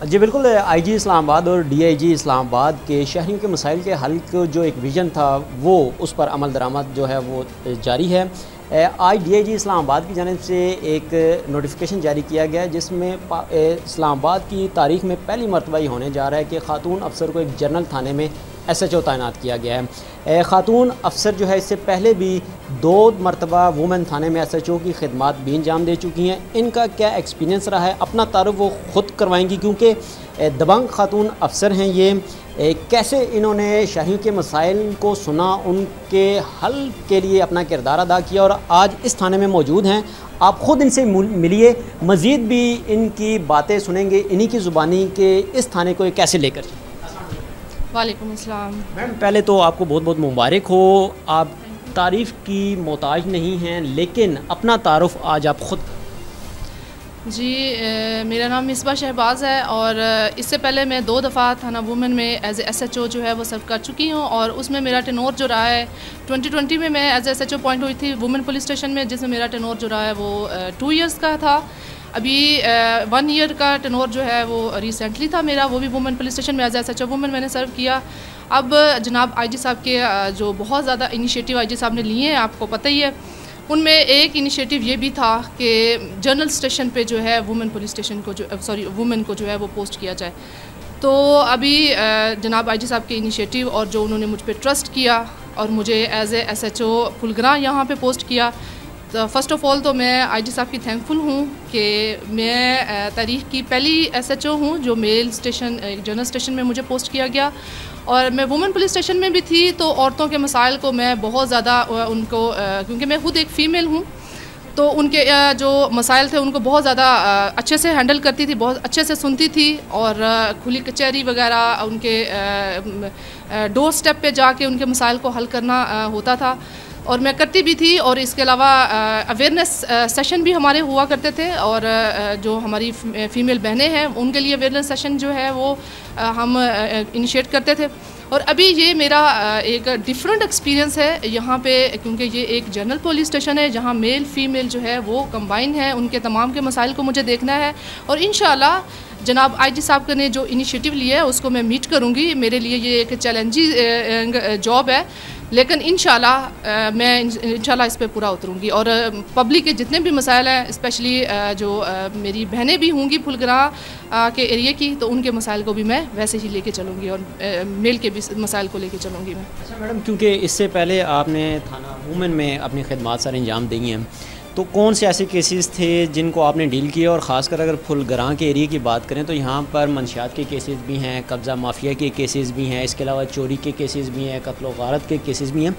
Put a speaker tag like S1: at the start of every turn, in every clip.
S1: जी बिल्कुल, आईजी इस्लामाबाद और डीआईजी इस्लामाबाद के शहरियों के मसाइल के हल को जो एक विज़न था वो उस पर अमल दरामद जो है वो जारी है। आज डीआईजी इस्लामाबाद की जानिब से एक नोटिफिकेशन जारी किया गया है जिसमें इस्लामाबाद की तारीख़ में पहली मरतबा ये होने जा रहा है कि ख़ातून अफसर को एक जनरल थाने में एसएचओ तैनात किया गया है। ख़ातून अफसर जो है इससे पहले भी 2 मरतबा वुमेन थाने में एसएचओ की खिदमात भी अंजाम दे चुकी हैं। इनका क्या एक्सपीरियंस रहा है, अपना तारुफ वो ख़ुद करवाएंगी क्योंकि दबंग ख़ातून अफसर हैं ये। कैसे इन्होंने शहरियों के मसाइल को सुना, उनके हल के लिए अपना किरदार अदा किया और आज इस थाने में मौजूद हैं। आप ख़ुद इनसे मिलिए, मज़ीद भी इनकी बातें सुनेंगे इन्हीं की ज़ुबानी के इस थाने को कैसे लेकर चलें।
S2: वालेकुम अस्सलाम।
S1: मैम पहले तो आपको बहुत बहुत मुबारक हो, आप तारीफ़ की मोहताज नहीं हैं लेकिन अपना तारुफ आज आप ख़ुद।
S2: जी मेरा नाम मिसबा शहबाज है और इससे पहले मैं 2 दफ़ा थाना वुमेन में एज एसएचओ जो है वो सर्व कर चुकी हूँ और उसमें मेरा टेनोर जो रहा है 2020 में मैं एज एसएचओ अपॉइंट हुई थी वुमेन पुलिस स्टेशन में, जिसमें मेरा टेनोर जो रहा है वो 2 इयर्स का था। अभी 1 ईयर का टेनोर जो है वो रिसेंटली था मेरा, वो भी वुमेन पुलिस स्टेशन में एज एसएचओ वुमेन मैंने सर्व किया। अब जनाब आईजी साहब के जो बहुत ज़्यादा इनिशिएटिव आईजी साहब ने लिए हैं आपको पता ही है, उनमें एक इनिशिएटिव ये भी था कि जनरल स्टेशन पे जो है वुमेन पुलिस स्टेशन को वुमेन को जो है वो पोस्ट किया जाए। तो अभी जनाब आईजी साहब के इनिशिएटिव और जो उन्होंने मुझ पर ट्रस्ट किया और मुझे एज ए एसएचओ फुलग्रां यहाँ पे पोस्ट किया, तो फ़र्स्ट ऑफ़ ऑल तो मैं आईजी साहब की थैंकफुल हूँ कि मैं तारीख़ की पहली एसएचओ हूँ जो मेल स्टेशन जनरल स्टेशन में मुझे पोस्ट किया गया। और मैं वुमेन पुलिस स्टेशन में भी थी तो औरतों के मसाइल को मैं बहुत ज़्यादा उनको क्योंकि मैं खुद एक फ़ीमेल हूँ तो उनके जो मसाइल थे उनको बहुत ज़्यादा अच्छे से हैंडल करती थी, बहुत अच्छे से सुनती थी और खुली कचहरी वगैरह उनके डोर स्टेप पे जाके उनके मसाइल को हल करना होता था और मैं करती भी थी। और इसके अलावा अवेयरनेस सेशन भी हमारे हुआ करते थे और जो हमारी फ़ीमेल बहनें हैं उनके लिए अवेयरनेस सेशन जो है वो हम इनिशिएट करते थे। और अभी ये मेरा एक डिफरेंट एक्सपीरियंस है यहाँ पे क्योंकि ये एक जनरल पुलिस स्टेशन है जहाँ मेल फ़ीमेल जो है वो कंबाइन है, उनके तमाम के मसाइल को मुझे देखना है और इंशाल्लाह जनाब आईजी साहब ने जो इनिशिएटिव लिया है उसको मैं मीट करूँगी। मेरे लिए ये एक चैलेंजिंग जॉब है लेकिन इंशाल्लाह मैं इंशाल्लाह इस पे पूरा उतरूँगी और पब्लिक के जितने भी मसाइल हैं स्पेशली जो मेरी बहनें भी होंगी फुलग्रां के एरिया की तो उनके मसाइल को भी मैं वैसे ही लेके चलूँगी और मेल के भी मसाइल को लेके चलूँगी मैं।
S1: अच्छा मैडम, क्योंकि इससे पहले आपने थाना वुमेन में अपनी खिदमात सारे अंजाम दी हैं, तो कौन से ऐसे केसेस थे जिनको आपने डील किया और ख़ासकर अगर फुलग्रां के एरिया की बात करें तो यहाँ पर मंशियात के केसेस भी हैं, कब्ज़ा माफिया के केसेस भी हैं, इसके अलावा चोरी के केसेस भी हैं, कत्ल गारत के केसेस भी हैं,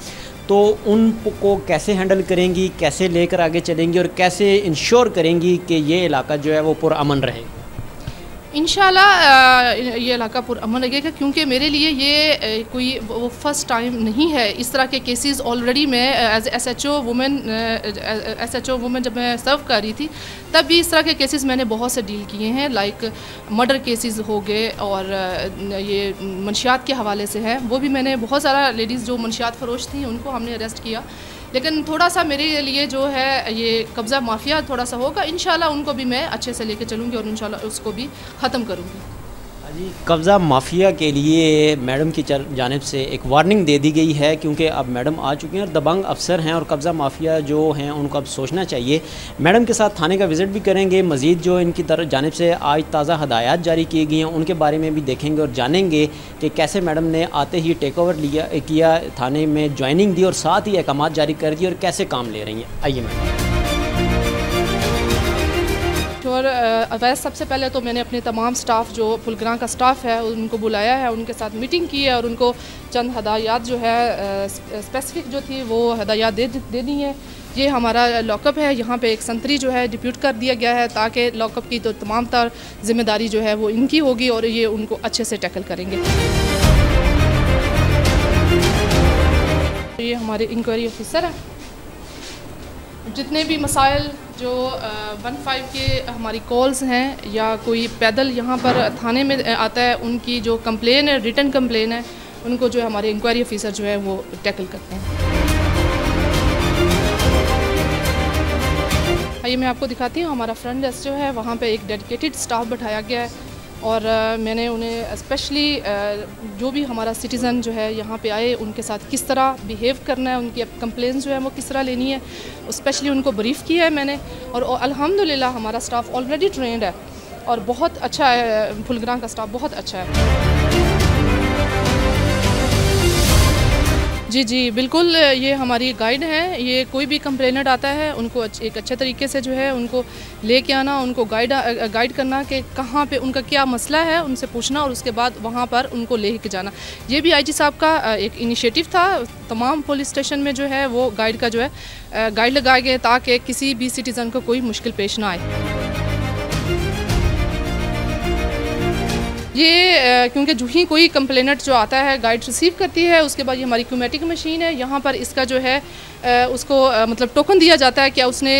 S1: तो उनको कैसे हैंडल करेंगी, कैसे लेकर आगे चलेंगी और कैसे इंश्योर करेंगी कि ये इलाका जो है वो पुरअमन रहे?
S2: इंशाल्लाह ये इलाका पुरअमन लगेगा क्योंकि मेरे लिए ये कोई वो फर्स्ट टाइम नहीं है। इस तरह के केसेस ऑलरेडी मैं एज एसएचओ वुमेन जब मैं सर्व कर रही थी तब भी इस तरह के केसेस मैंने बहुत से डील किए हैं, लाइक मर्डर केसेस हो गए और ये मंशियात के हवाले से है, वो भी मैंने बहुत सारा लेडीज़ जो मंशियात फरोश थी उनको हमने अरेस्ट किया। लेकिन थोड़ा सा मेरे लिए जो है ये कब्ज़ा माफिया थोड़ा सा होगा, इंशाल्लाह उनको भी मैं अच्छे से लेके चलूँगी और इंशाल्लाह उसको भी ख़त्म करूँगी।
S1: जी, कब्ज़ा माफिया के लिए मैडम की जानिब से एक वार्निंग दे दी गई है क्योंकि अब मैडम आ चुकी हैं और दबंग अफसर हैं और कब्ज़ा माफिया जो हैं उनको अब सोचना चाहिए। मैडम के साथ थाने का विज़िट भी करेंगे, मज़ीद जो इनकी तरफ जानिब से आज ताज़ा हदायत जारी की गई हैं उनके बारे में भी देखेंगे और जानेंगे कि कैसे मैडम ने आते ही टेक ओवर किया, थाने में ज्वाइनिंग दी और साथ ही अहकामात जारी कर दिए और कैसे काम ले रही हैं। आइए मैडम।
S2: और वैसे सबसे पहले तो मैंने अपने तमाम स्टाफ जो फुलग्रां का स्टाफ है उनको बुलाया है, उनके साथ मीटिंग की है और उनको चंद हदायत जो है स्पेसिफिक जो थी वो हदायत दे दी हैं। ये हमारा लॉकअप है, यहाँ पे एक संतरी जो है डिप्यूट कर दिया गया है ताकि लॉकअप की तो तमाम तर जिम्मेदारी जो है वो इनकी होगी और ये उनको अच्छे से टैकल करेंगे। ये हमारे इंक्वायरी ऑफिसर हैं, जितने भी मसाइल जो 15 के हमारी कॉल्स हैं या कोई पैदल यहाँ पर थाने में आता है उनकी जो कंप्लेन है, रिटन कंप्लेन है, उनको जो हमारे इंक्वायरी ऑफिसर जो है वो टैकल करते हैं। आइए मैं आपको दिखाती हूँ, हमारा फ्रंट डेस्क जो है वहाँ पे एक डेडिकेटेड स्टाफ बैठाया गया है और मैंने उन्हें स्पेशली जो भी हमारा सिटीज़न जो है यहाँ पे आए उनके साथ किस तरह बिहेव करना है, उनकी कंप्लेंट्स जो है वो किस तरह लेनी है, स्पेशली उनको ब्रीफ़ किया है मैंने। और अल्हम्दुलिल्लाह हमारा स्टाफ ऑलरेडी ट्रेंड है और बहुत अच्छा है, फुलग्रां का स्टाफ बहुत अच्छा है। जी जी बिल्कुल, ये हमारी गाइड हैं। ये कोई भी कंप्लेनेंट आता है उनको एक अच्छे तरीके से जो है उनको लेके आना, उनको गाइड करना कि कहाँ पे उनका क्या मसला है, उनसे पूछना और उसके बाद वहाँ पर उनको लेके जाना। ये भी आईजी साहब का एक इनिशिएटिव था। तमाम पुलिस स्टेशन में जो है वो गाइड का जो है गाइड लगाए गए ताकि किसी भी सिटीज़न को कोई मुश्किल पेश ना आए। ये क्योंकि जो ही कोई कंप्लेनेंट जो आता है गाइड रिसीव करती है, उसके बाद ये हमारी क्यूमेटिक मशीन है, यहाँ पर इसका जो है उसको मतलब टोकन दिया जाता है कि उसने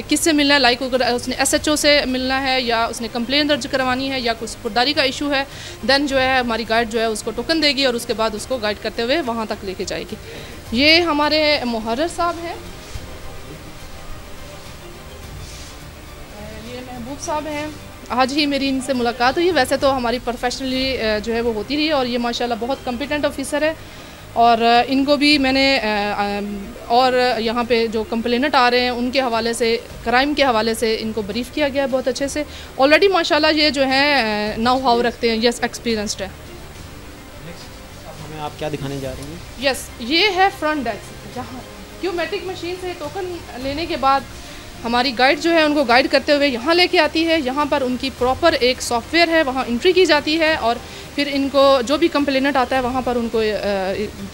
S2: किससे मिलना है, लाइक अगर उसने SHO से मिलना है या उसने कंप्लेन दर्ज करवानी है या कुछ सपुर्दारी का इशू है, देन जो है हमारी गाइड जो है उसको टोकन देगी और उसके बाद उसको गाइड करते हुए वहाँ तक लेके जाएगी। ये हमारे मुहर्रर साहब हैं, ये महबूब साहब हैं। आज ही मेरी इनसे मुलाकात हुई। वैसे तो हमारी प्रोफेशनली जो है वो होती रही है और ये माशाल्लाह बहुत कॉम्पिटेंट ऑफिसर है। और इनको भी मैंने और यहाँ पे जो कंप्लेनेंट आ रहे हैं उनके हवाले से, क्राइम के हवाले से इनको ब्रीफ़ किया गया है बहुत अच्छे से। ऑलरेडी माशाल्लाह ये जो है नाउ हाउ रखते हैं, यस एक्सपीरियंसड है।
S1: हमें आप क्या दिखाने जा रही हैं?
S2: यस, ये है फ्रंट डेस्क, जहाँ क्यूमेटिक मशीन से टोकन लेने के बाद हमारी गाइड जो है उनको गाइड करते हुए यहाँ लेके आती है। यहाँ पर उनकी प्रॉपर एक सॉफ्टवेयर है, वहाँ एंट्री की जाती है और फिर इनको जो भी कंप्लेनेंट आता है वहाँ पर उनको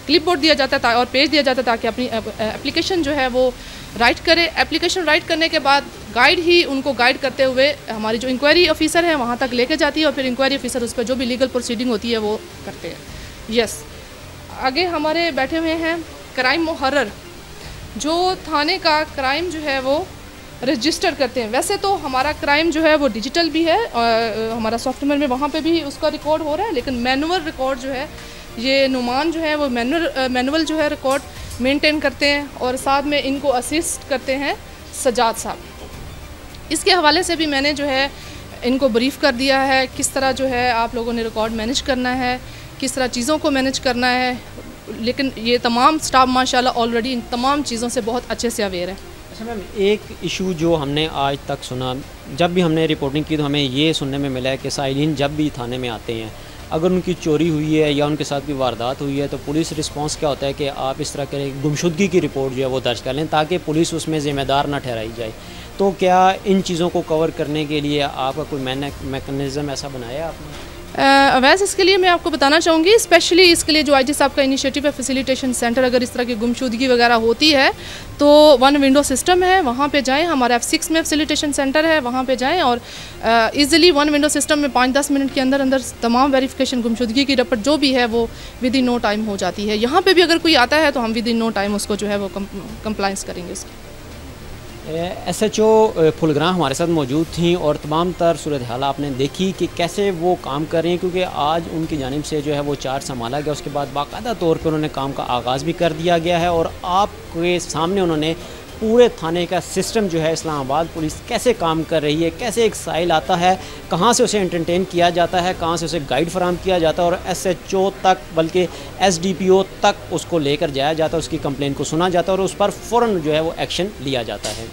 S2: क्लिपबोर्ड दिया जाता है और पेज दिया जाता है ताकि अपनी एप्लीकेशन जो है वो राइट करे। एप्लीकेशन राइट करने के बाद गाइड ही उनको गाइड करते हुए हमारी जो इंक्वायरी ऑफिसर है वहाँ तक लेके जाती है और फिर इंक्वायरी ऑफिसर उस पर जो भी लीगल प्रोसीडिंग होती है वो करते हैं। यस, आगे हमारे बैठे हुए हैं क्राइम मुहर्रर, जो थाने का क्राइम जो है वो रजिस्टर करते हैं। वैसे तो हमारा क्राइम जो है वो डिजिटल भी है, हमारा सॉफ्टवेयर में वहाँ पे भी उसका रिकॉर्ड हो रहा है, लेकिन मैनुअल रिकॉर्ड जो है ये नुमान जो है वो मैनुअल जो है रिकॉर्ड मेंटेन करते हैं और साथ में इनको असिस्ट करते हैं सजाद साहब। इसके हवाले से भी मैंने जो है इनको ब्रीफ़ कर दिया है किस तरह जो है आप लोगों ने रिकॉर्ड मैनेज करना है, किस तरह चीज़ों को मैनेज करना है। लेकिन ये तमाम स्टाफ माशाल्लाह ऑलरेडी इन तमाम चीज़ों से बहुत अच्छे से अवेयर है।
S1: अच्छा मैम, एक इशू जो हमने आज तक सुना, जब भी हमने रिपोर्टिंग की तो हमें ये सुनने में मिला है कि साइलिन जब भी थाने में आते हैं, अगर उनकी चोरी हुई है या उनके साथ कोई वारदात हुई है तो पुलिस रिस्पांस क्या होता है कि आप इस तरह के गुमशुदगी की रिपोर्ट जो है वो दर्ज कर लें ताकि पुलिस उसमें ज़िम्मेदार ना ठहराई जाए। तो क्या इन चीज़ों को कवर करने के लिए आपका कोई मैकेनिज़्म ऐसा बनाया आपने?
S2: वैसे इसके लिए मैं आपको बताना चाहूँगी, स्पेशली इसके लिए जो आईजी साहब का इनिशिएटिव है फैसिलिटेशन सेंटर, अगर इस तरह की गुमशुदगी वगैरह होती है तो 1 विंडो सिस्टम है, वहाँ पे जाएं। हमारा F6 में फैसिलिटेशन सेंटर है, वहाँ पे जाएं और इजीली 1 विंडो सिस्टम में 5-10 मिनट के अंदर अंदर तमाम वेरिफिकेशन गुमशुदगी की रिपोर्ट जो भी है वो विद इन नो टाइम हो जाती है। यहाँ पर भी अगर कोई आता है तो हम विद इन नो टाइम उसको जो है वो कंप्लाइंस करेंगे उसकी।
S1: SHO फुलग्रां हमारे साथ मौजूद थी और तमाम तर सूरत हाल आपने देखी कि कैसे वो काम कर रही हैं, क्योंकि आज उनकी जानिब से जो है वो चार्ज संभाला गया, उसके बाद बाकायदा तौर पर उन्होंने काम का आगाज़ भी कर दिया गया है और आपके सामने उन्होंने पूरे थाने का सिस्टम जो है इस्लामाबाद पुलिस कैसे काम कर रही है, कैसे एक साइल आता है, कहाँ से उसे एंटरटेन किया जाता है, कहाँ से उसे गाइड फराहम किया जाता है और SHO तक बल्कि SDPO तक उसको लेकर जाया जाता है, उसकी कंप्लेन को सुना जाता है और उस पर फ़ौरन जो है वो एक्शन लिया जाता है।